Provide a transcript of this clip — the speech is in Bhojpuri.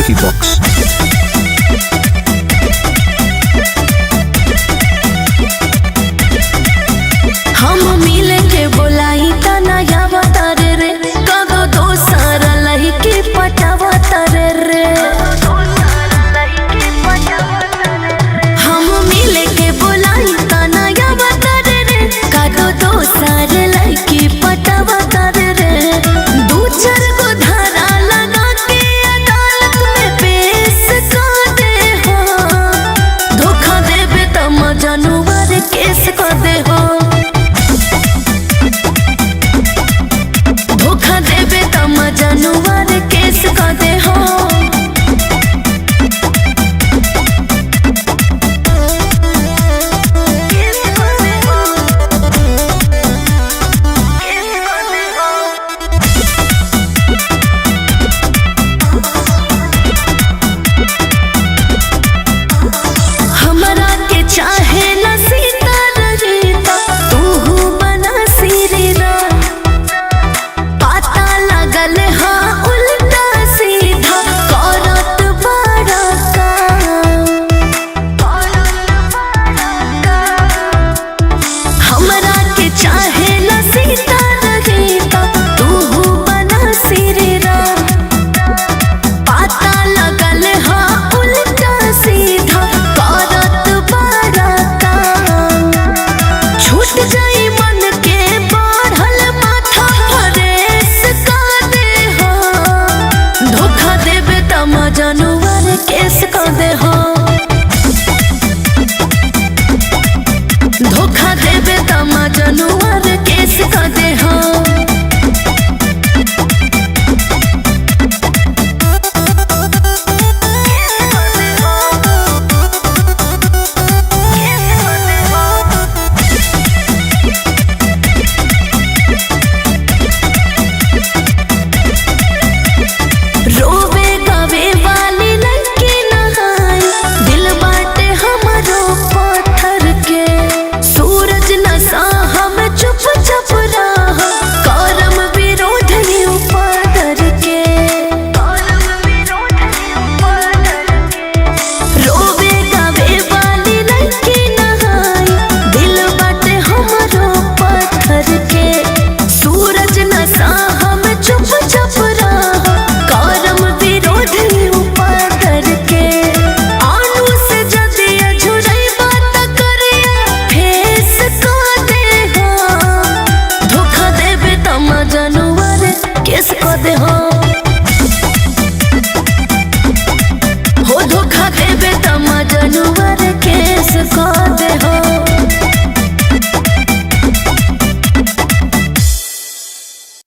Vicky Box। हम मिले के बोलाई त नया बतर रे कदो दोसर लड़की पटावतर रे। हम मिले के बोलाई त नया बतर रे कदो दोसर लड़की पटावतर रे। दू चार गो धारा लगा के अदालत में पेश कर दे हो। धोखा देबे त मजनुवर केस कर दे हो। धोखा देबे त मजनुवर केस कर दे हो। हमरा के चाहे न सीता रीता तू बना सिरा। पता लगल हाँ उल्टा सीधा करत बड़ा हमरा के चाहे न सीता रीता तू बना सिरा। पता लगल हाँ उल्टा सीधा करत बड़ा छूट जाई मन के बढ़ल माथा फरेस कर दे हो। धोखा देबे त मजनुवर केस कर दे हो।